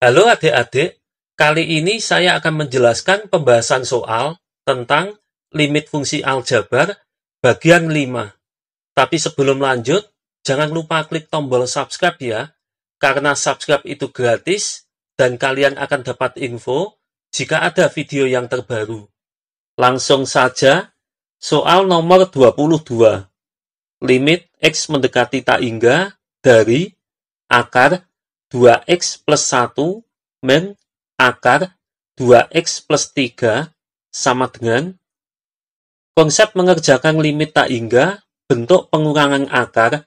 Halo adik-adik, kali ini saya akan menjelaskan pembahasan soal tentang limit fungsi aljabar bagian 5. Tapi sebelum lanjut, jangan lupa klik tombol subscribe ya, karena subscribe itu gratis dan kalian akan dapat info jika ada video yang terbaru. Langsung saja, soal nomor 22. Limit X mendekati tak hingga dari akar 2x plus 1 min akar 2x plus 3 sama dengan konsep mengerjakan limit tak hingga bentuk pengurangan akar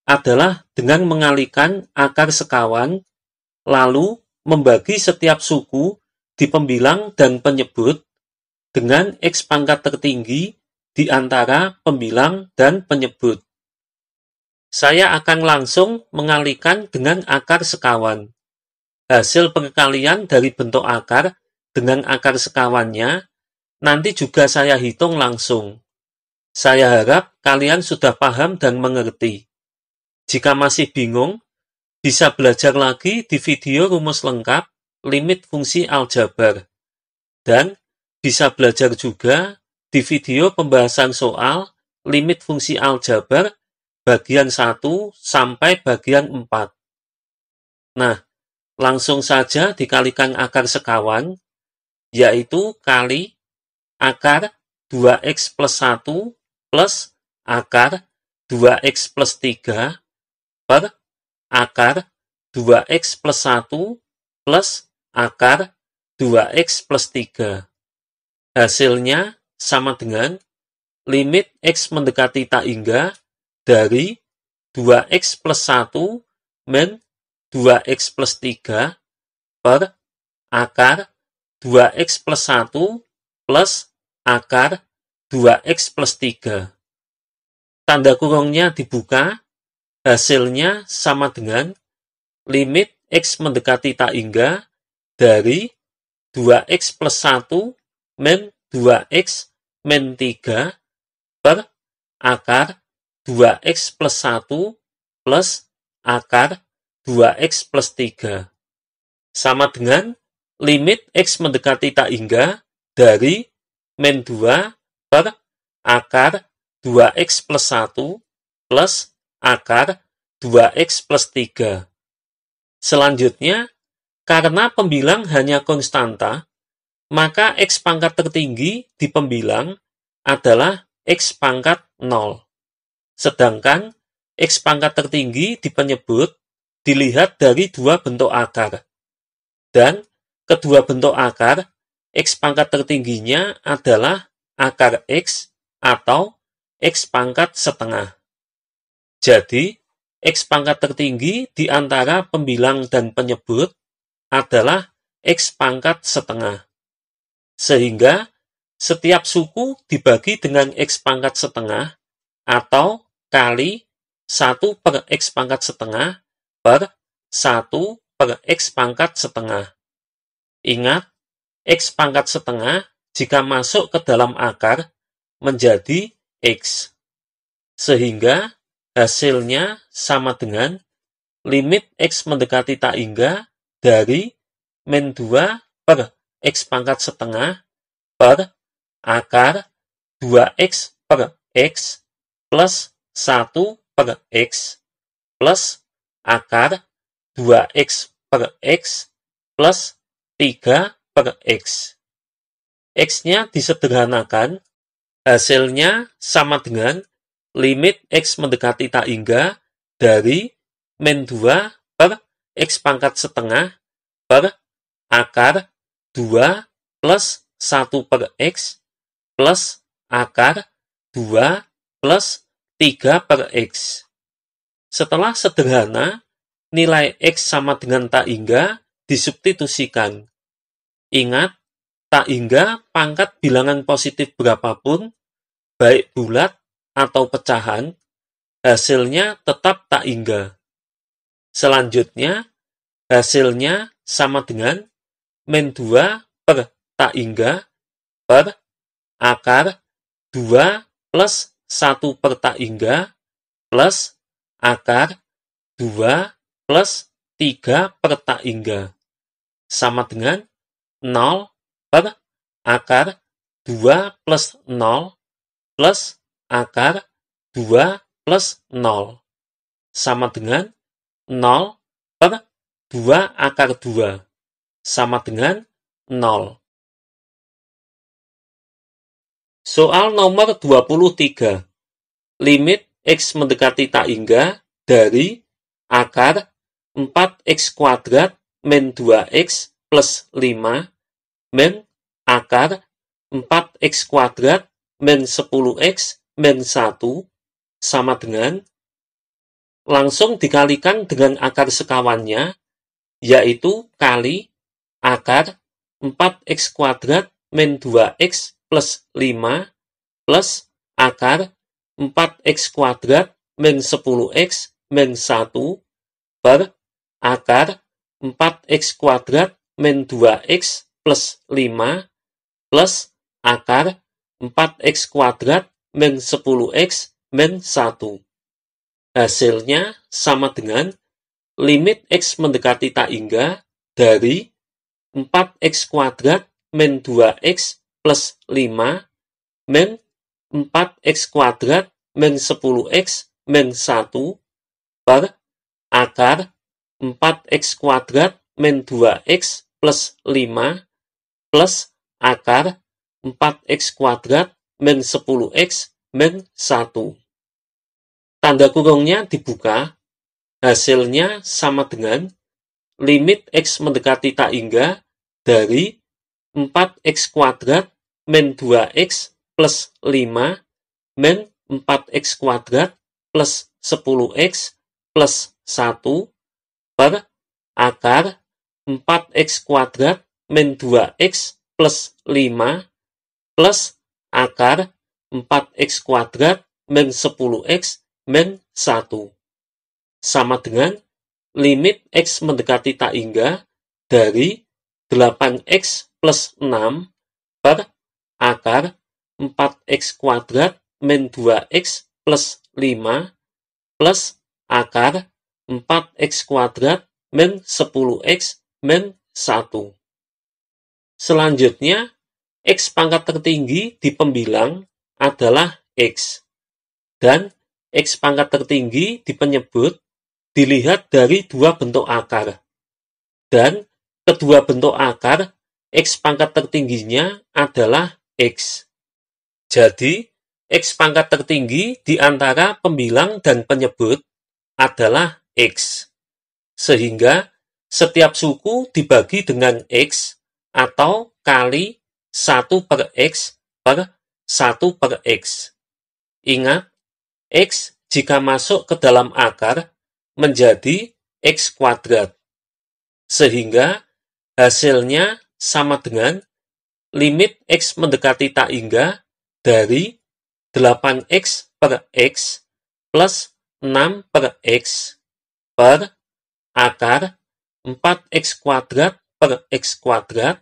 adalah dengan mengalihkan akar sekawan lalu membagi setiap suku di pembilang dan penyebut dengan X pangkat tertinggi di antara pembilang dan penyebut. Saya akan langsung mengalihkan dengan akar sekawan. Hasil perkalian dari bentuk akar dengan akar sekawannya nanti juga saya hitung langsung. Saya harap kalian sudah paham dan mengerti. Jika masih bingung, bisa belajar lagi di video rumus lengkap limit fungsi aljabar. Dan bisa belajar juga di video pembahasan soal limit fungsi aljabar bagian 1 sampai bagian 4. Nah, langsung saja dikalikan akar sekawan, yaitu kali akar 2x plus 1 plus akar 2x plus 3 per akar 2x plus 1 plus akar 2x plus 3. Hasilnya sama dengan limit X mendekati tak hingga dari 2x plus 1 min 2x plus 3 per akar 2x plus 1 plus akar 2x plus 3. Tanda kurungnya dibuka, hasilnya sama dengan limit X mendekati tak hingga dari 2x plus 1 min 2x min 3 per akar 2x plus 1 plus akar 2x plus 3. Sama dengan limit X mendekati tak hingga dari min 2 per akar 2x plus 1 plus akar 2x plus 3. Selanjutnya, karena pembilang hanya konstanta, maka X pangkat tertinggi di pembilang adalah X pangkat 0. Sedangkan X pangkat tertinggi di penyebut dilihat dari dua bentuk akar. Dan kedua bentuk akar, X pangkat tertingginya adalah akar X atau X pangkat setengah. Jadi, X pangkat tertinggi di antara pembilang dan penyebut adalah X pangkat setengah. Sehingga, setiap suku dibagi dengan X pangkat setengah atau kali 1 per X pangkat setengah per 1 per X pangkat setengah. Ingat, X pangkat setengah jika masuk ke dalam akar menjadi X. Sehingga hasilnya sama dengan limit X mendekati tak hingga dari min 2 per X pangkat setengah per akar 2X per X plus 1 per X plus akar 2X per X plus 3 per X. X-nya disederhanakan, hasilnya sama dengan limit X mendekati tak hingga dari min 2 per X pangkat setengah per akar 2 plus 1 per X plus akar 2 plus 3 per X. Setelah sederhana, nilai X sama dengan tak hingga disubstitusikan. Ingat, tak hingga pangkat bilangan positif berapapun, baik bulat atau pecahan, hasilnya tetap tak hingga. Selanjutnya, hasilnya sama dengan min 2 per tak hingga per akar 2 plus 1 per tak hingga plus akar 2 plus 3 per tak hingga. sama dengan 0 per akar 2 plus 0 plus akar 2 plus 0 sama dengan 0 per 2 akar 2 sama dengan 0. Soal nomor 23. Limit X mendekati tak hingga dari akar 4X kuadrat min 2X plus 5 min akar 4X kuadrat min 10X min 1 sama dengan, langsung dikalikan dengan akar sekawannya, yaitu kali akar 4X kuadrat min 2X plus 5 plus akar 4X kuadrat min 10X min 1 per akar 4X kuadrat min 2X plus 5 plus akar 4X kuadrat min 10X min 1. Hasilnya sama dengan limit X mendekati tak hingga dari 4X kuadrat min 2X plus 5 min 4X kuadrat min 10X min 1 per akar 4X kuadrat min 2X plus 5 plus akar 4X kuadrat min 10X min 1. Tanda kurungnya dibuka, hasilnya sama dengan limit X mendekati tak hingga dari 4X kuadrat min 2X plus 5 min 4X kuadrat plus 10X plus 1 per akar 4X kuadrat min 2X plus 5 plus akar 4X kuadrat min 10X min 1 sama dengan limit X mendekati tak hingga dari 8X plus 6 per akar 4X kuadrat min 2X plus 5 plus akar 4X kuadrat min 10X min 1. Selanjutnya, X pangkat tertinggi di pembilang adalah X, dan X pangkat tertinggi di penyebut dilihat dari dua bentuk akar, dan kedua bentuk akar X pangkat tertingginya adalah X. Jadi, X pangkat tertinggi di antara pembilang dan penyebut adalah X. Sehingga, setiap suku dibagi dengan X atau kali 1 per X per 1 per X. Ingat, X jika masuk ke dalam akar menjadi X kuadrat. Sehingga hasilnya sama dengan limit X mendekati tak hingga dari 8X per X plus 6 per X per akar 4X kuadrat per X kuadrat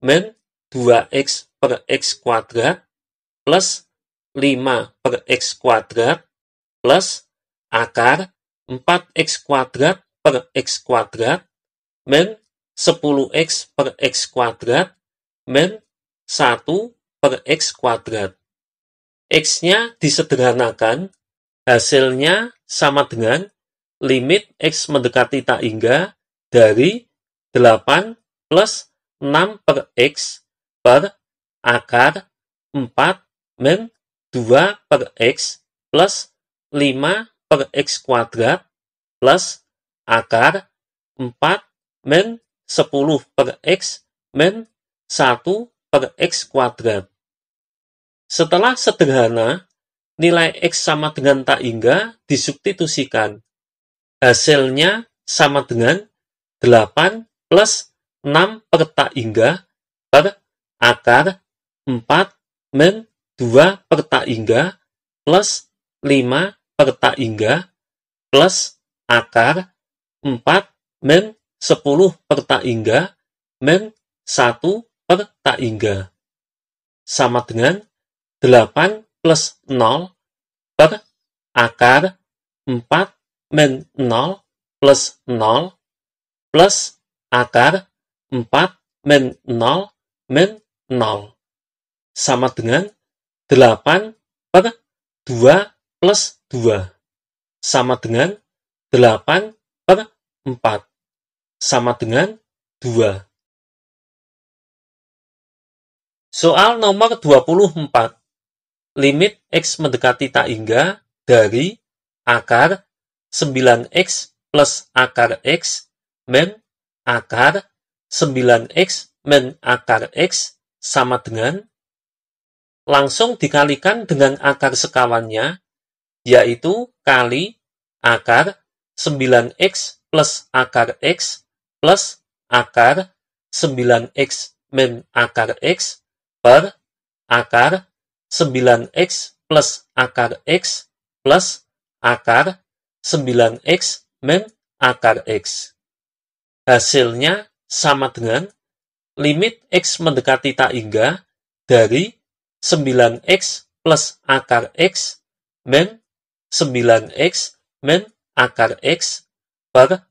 min 2X per X kuadrat plus 5 per X kuadrat plus akar 4X kuadrat per X kuadrat min 10X per X kuadrat min 1 per X kuadrat. X-nya disederhanakan, hasilnya sama dengan limit X mendekati tak hingga dari 8 plus 6 per X per akar 4 min 2 per X plus 5 per X kuadrat plus akar 4 min 10 per X min 1 per X kuadrat. Setelah sederhana, nilai X sama dengan tak hingga disubstitusikan. Hasilnya sama dengan 8 plus 6 per tak hingga per akar 4 min 2 per tak hingga plus 5 per tak hingga plus akar 4 min 10 per tak hingga min 1 per tak hingga sama dengan 8 plus 0 per akar 4 min 0 plus 0 plus akar 4 min 0 min 0. Sama dengan 8 per 2 plus 2. Sama dengan 8 per 4. Sama dengan 2. Soal nomor 24. Limit X mendekati tak hingga dari akar 9X plus akar X min akar 9X min akar X sama dengan, langsung dikalikan dengan akar sekawannya, yaitu kali akar 9X plus akar X plus akar 9X min akar X per akar 9X plus akar X plus akar 9X min akar X. Hasilnya sama dengan limit X mendekati tak hingga dari 9X plus akar X min 9X min akar X per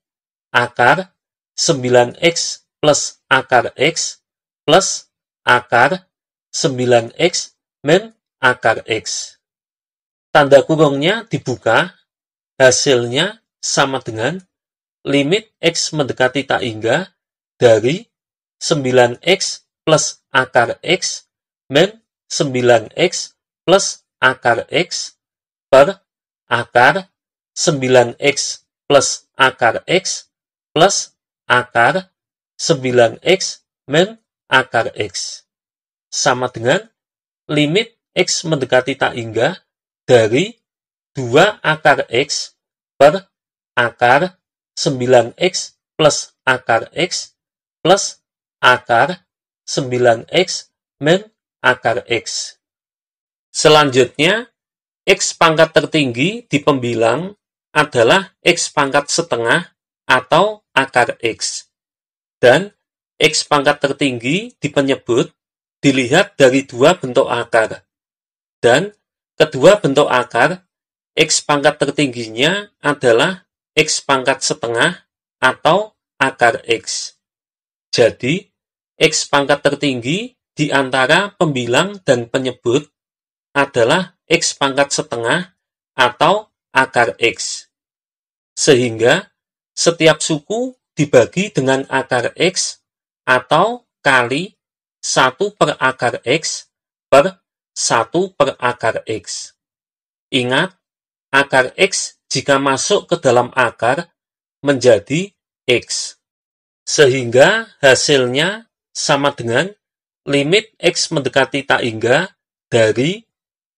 akar 9X plus akar X plus akar 9X min akar X. Tanda kurungnya dibuka, hasilnya sama dengan limit X mendekati tak hingga dari 9X plus akar X min 9X plus akar X per akar 9X plus akar X plus akar 9X min akar X. Sama dengan limit X mendekati tak hingga dari 2 akar X per akar 9X plus akar X plus akar 9X min akar X. Selanjutnya, X pangkat tertinggi di pembilang adalah X pangkat setengah atau akar X. Dan X pangkat tertinggi di penyebut dilihat dari dua bentuk akar. Dan kedua bentuk akar, X pangkat tertingginya adalah X pangkat setengah atau akar X. Jadi, X pangkat tertinggi di antara pembilang dan penyebut adalah X pangkat setengah atau akar X. Sehingga, setiap suku dibagi dengan akar X atau kali 1 per akar X per 1 per akar X. Ingat, akar X jika masuk ke dalam akar menjadi X. Sehingga hasilnya sama dengan limit X mendekati tak hingga dari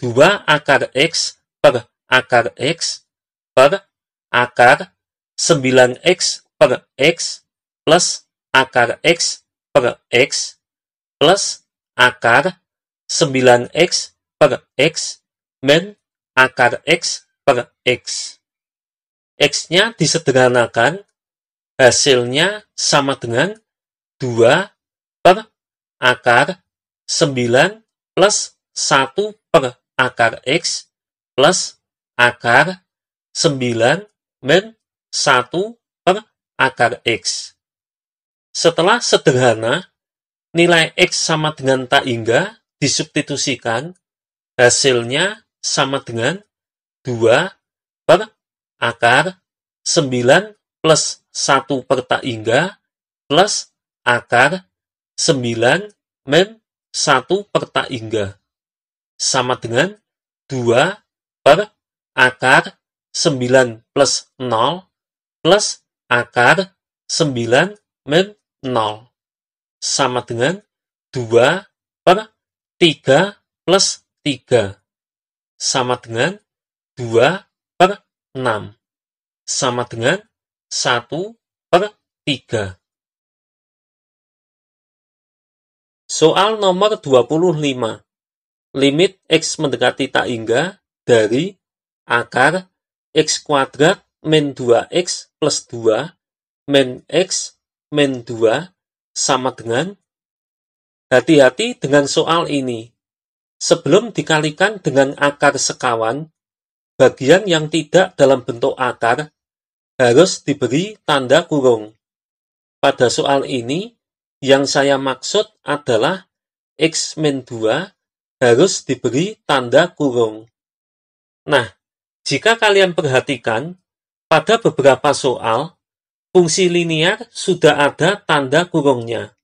2 akar X per akar X per akar 9X per X plus akar X per X plus akar 9X per X min akar X per X. X-nya disederhanakan, hasilnya sama dengan 2 per akar 9 plus 1 per akar X plus akar 9 min 1 per akar X. Setelah sederhana, nilai X sama dengan tak hingga disubstitusikan, hasilnya sama dengan 2 per akar 9 plus 1 per tak hingga plus akar 9 min 1 per tak hingga. Sama dengan 2 per akar 9 plus 0 plus akar 9 min 0. Sama dengan 2 per 3 plus 3. Sama dengan 2 per 6. Sama dengan 1 per 3. Soal nomor 25. Limit X mendekati tak hingga dari akar X kuadrat min 2X plus 2 min X min 2 sama dengan, hati-hati dengan soal ini. Sebelum dikalikan dengan akar sekawan, bagian yang tidak dalam bentuk akar harus diberi tanda kurung. Pada soal ini, Yang saya maksud adalah X min 2 harus diberi tanda kurung. Nah, jika kalian perhatikan, pada beberapa soal, fungsi linear sudah ada tanda kurungnya.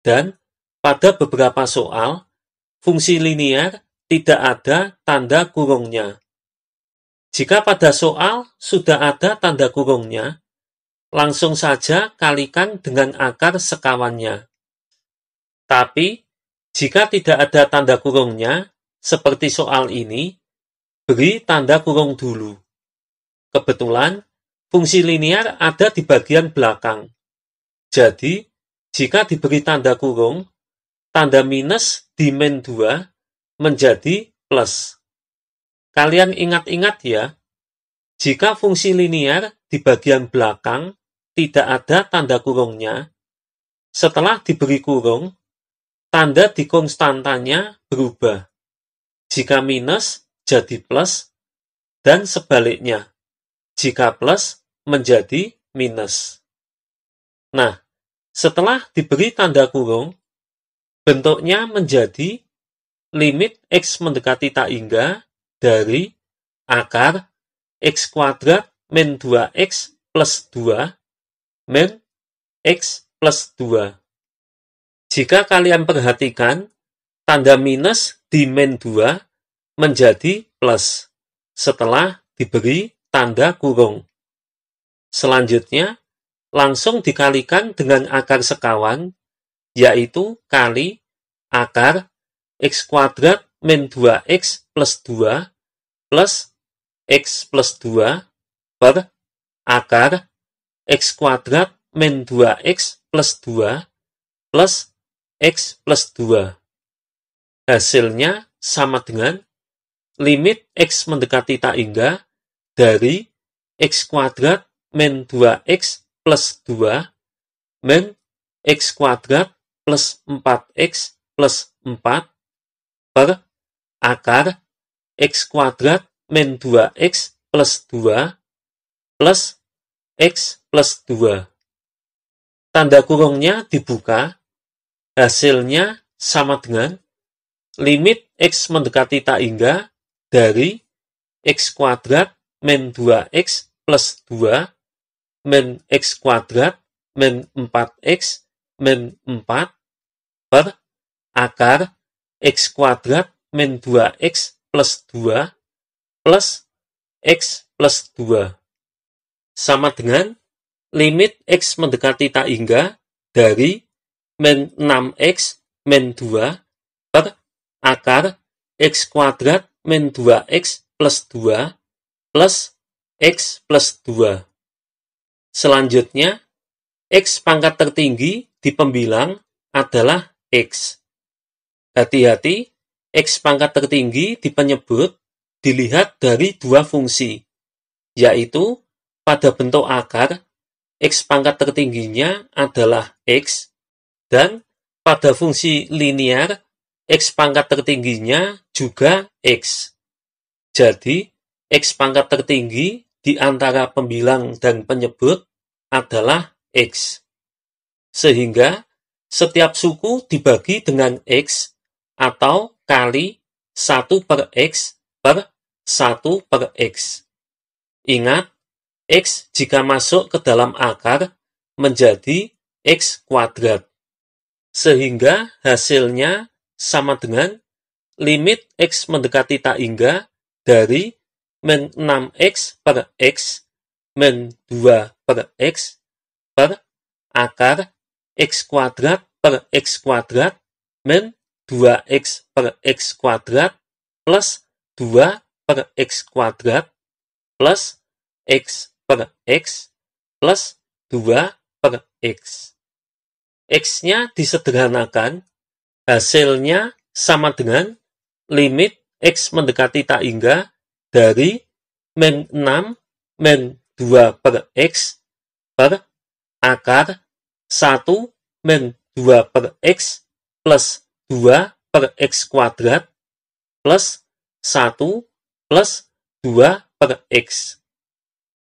Dan pada beberapa soal, fungsi linear tidak ada tanda kurungnya. Jika pada soal sudah ada tanda kurungnya, langsung saja kalikan dengan akar sekawannya. Tapi, jika tidak ada tanda kurungnya, seperti soal ini, beri tanda kurung dulu. Kebetulan, fungsi linear ada di bagian belakang. Jadi, jika diberi tanda kurung, tanda minus di min 2 menjadi plus. Kalian ingat-ingat ya, jika fungsi linear di bagian belakang tidak ada tanda kurungnya, setelah diberi kurung, tanda di konstantanya berubah. Jika minus jadi plus, dan sebaliknya, jika plus menjadi minus. Nah, setelah diberi tanda kurung, bentuknya menjadi limit X mendekati tak hingga dari akar X kuadrat min 2X plus 2 min X plus 2. Jika kalian perhatikan, tanda minus di min 2 menjadi plus setelah diberi tanda kurung. Selanjutnya, langsung dikalikan dengan akar sekawan, yaitu kali akar X kuadrat min 2X plus 2 plus X plus 2 per akar X kuadrat min 2X plus 2 plus X plus 2. Hasilnya sama dengan limit X mendekati tak hingga dari X kuadrat min 2X plus 2 min X kuadrat plus 4X plus 4 per akar X kuadrat min 2X plus 2 plus X plus 2. Tanda kurungnya dibuka, hasilnya sama dengan limit X mendekati tak hingga dari X kuadrat min 2X plus 2 min X kuadrat min 4X min 4 per akar X kuadrat min 2X plus 2 plus X plus 2. Sama dengan limit X mendekati tak hingga dari min 6X min 2 per akar X kuadrat min 2X plus 2 plus X plus 2. Selanjutnya, X pangkat tertinggi di pembilang adalah X. Hati-hati, X pangkat tertinggi di penyebut dilihat dari dua fungsi, yaitu pada bentuk akar, X pangkat tertingginya adalah X, dan pada fungsi linear, X pangkat tertingginya juga X. Jadi, X pangkat tertinggi di antara pembilang dan penyebut adalah X. Sehingga, setiap suku dibagi dengan X atau kali 1 per X per 1 per X. Ingat, X jika masuk ke dalam akar menjadi X kuadrat. Sehingga hasilnya sama dengan limit X mendekati tak hingga dari min 6X per X min 2 per X per akar X kuadrat per X kuadrat min 2X per X kuadrat plus 2 per X kuadrat plus X per X plus 2 per X. X-nya disederhanakan, hasilnya sama dengan limit X mendekati tak hingga dari min 6 min 2 per X per akar 1 min 2 per X plus 2 per X kuadrat plus 1 plus 2 per X.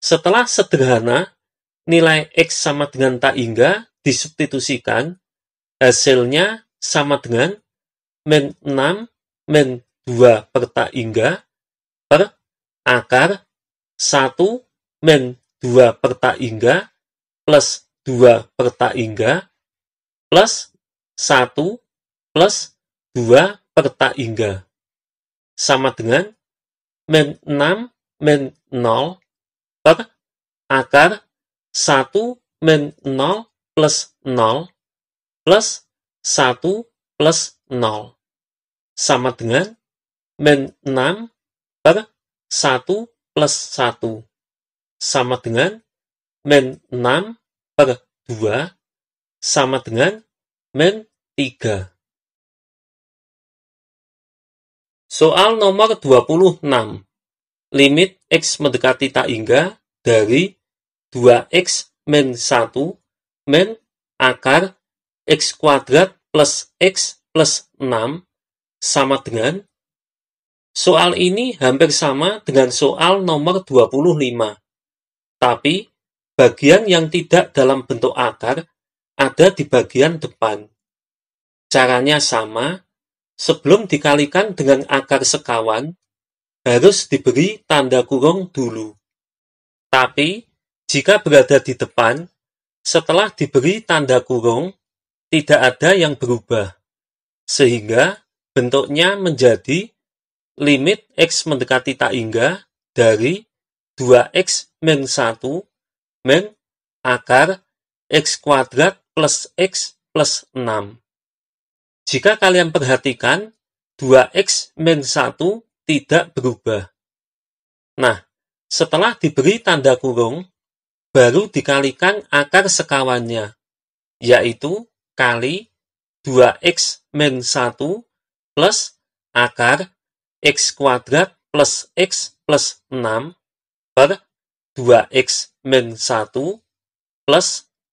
Setelah sederhana, nilai X sama dengan tak hingga disubstitusikan Hasilnya sama dengan min 6 min 2 per tak hingga per akar 1 min 2 per tak hingga plus 2 per tak hingga plus 1 plus 2 per tak hingga. Sama dengan min 6 min 0 per akar 1 min 0 plus 0 plus 1 plus 0. Sama dengan min 6 per 1 plus 1. Sama dengan min 6 per 2 sama dengan min 3. Soal nomor 26. Limit X mendekati tak hingga dari 2X min 1 min akar X kuadrat plus X plus 6 sama dengan. Soal ini hampir sama dengan soal nomor 25. Tapi, bagian yang tidak dalam bentuk akar ada di bagian depan. Caranya sama, sebelum dikalikan dengan akar sekawan, harus diberi tanda kurung dulu. Tapi, jika berada di depan, setelah diberi tanda kurung, tidak ada yang berubah. Sehingga, bentuknya menjadi limit X mendekati tak hingga dari 2X min 1 min akar X kuadrat plus X plus 6. Jika kalian perhatikan, 2X min 1 tidak berubah. Nah, setelah diberi tanda kurung, baru dikalikan akar sekawannya, yaitu kali 2X min 1 plus akar X kuadrat plus X plus 6 per 2X min 1 plus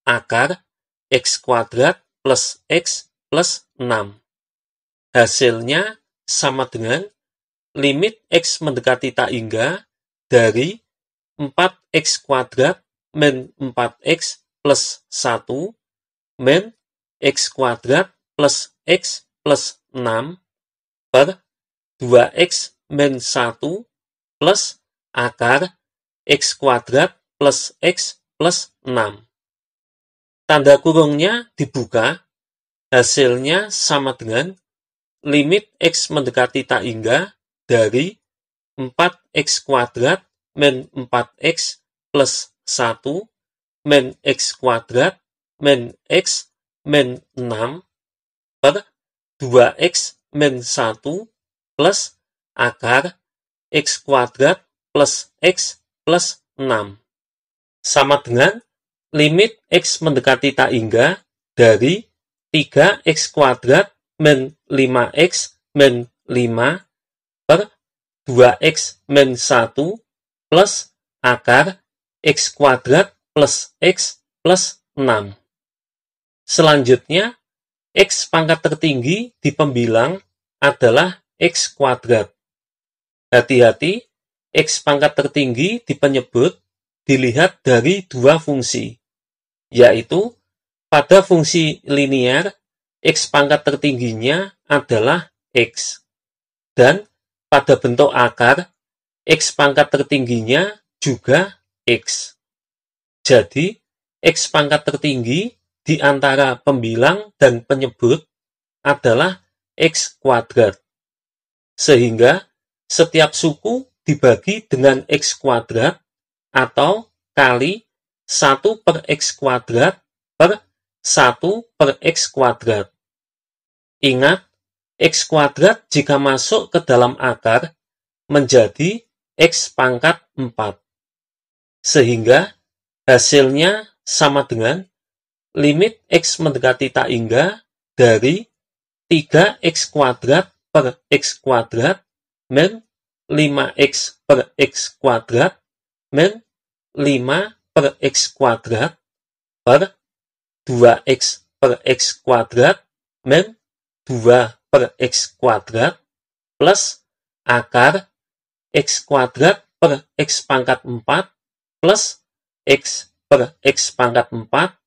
akar X kuadrat plus X plus 6. Hasilnya sama dengan limit X mendekati tak hingga dari 4X kuadrat min 4X plus 1 min X kuadrat plus X plus 6 per 2X min 1 plus akar X kuadrat plus X plus 6. Tanda kurungnya dibuka, hasilnya sama dengan limit X mendekati tak hingga dari 4X kuadrat min 4X plus 1 min X kuadrat min X min 6 per 2X min 1 plus akar X kuadrat plus X plus 6. Sama dengan limit X mendekati tak hingga dari 3X kuadrat min 5X min 5 per 2X min 1 plus akar X kuadrat plus X plus 6. Selanjutnya, X pangkat tertinggi di pembilang adalah X kuadrat. Hati-hati, X pangkat tertinggi di penyebut dilihat dari dua fungsi, yaitu pada fungsi linear, X pangkat tertingginya adalah X. Dan pada bentuk akar, X pangkat tertingginya juga X. Jadi, X pangkat tertinggi di antara pembilang dan penyebut adalah X kuadrat. Sehingga, setiap suku dibagi dengan X kuadrat atau kali 1 per X kuadrat per 1 per X kuadrat. Ingat, X kuadrat jika masuk ke dalam akar menjadi X pangkat 4. Sehingga hasilnya sama dengan limit X mendekati tak hingga dari 3X kuadrat per X kuadrat min 5X per X kuadrat min 5 per X kuadrat per 2X per X kuadrat min 2 per X kuadrat plus akar X kuadrat per X pangkat 4 plus X per X pangkat 4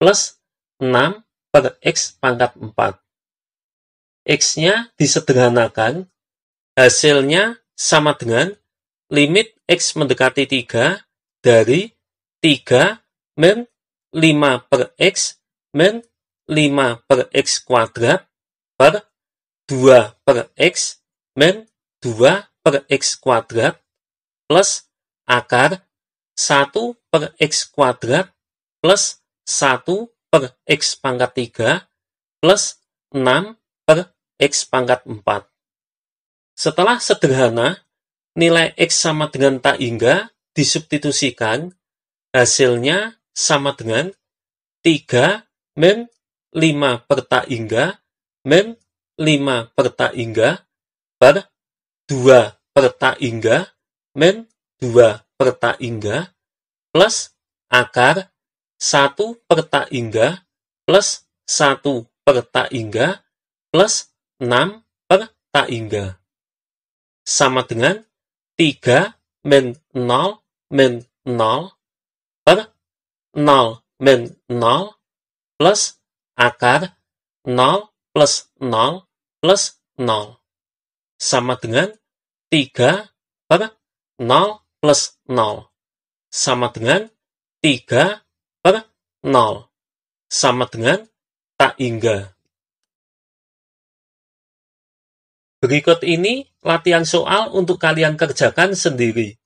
plus 6 per X pangkat 4. X-nya disederhanakan, hasilnya sama dengan limit X mendekati 3 dari 3 min 5 per X min 5 per X kuadrat per 2 per X min 2 per X kuadrat plus akar 1 per X kuadrat plus 1 per X pangkat 3 plus 6 per X pangkat 4. Setelah sederhana, nilai X sama dengan tak hingga disubstitusikan, hasilnya sama dengan 3 min 5 per tak hingga min 5 per tak hingga per 2 per tak hingga min 2 per tak hingga plus akar 1 per tak hingga plus 1 per tak hingga plus 6 per tak hingga. Sama dengan 3 min 0 min 0 per 0 min 0 plus akar 0 plus 0 plus 0. Sama dengan 3 per 0 plus 0. Sama dengan 3 per 0. Sama dengan tak hingga. Berikut ini latihan soal untuk kalian kerjakan sendiri.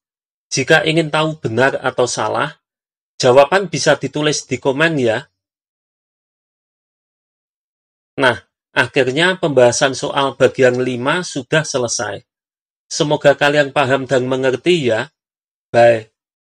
Jika ingin tahu benar atau salah, jawaban bisa ditulis di komen ya. Nah, akhirnya pembahasan soal bagian 5 sudah selesai. Semoga kalian paham dan mengerti ya. Bye.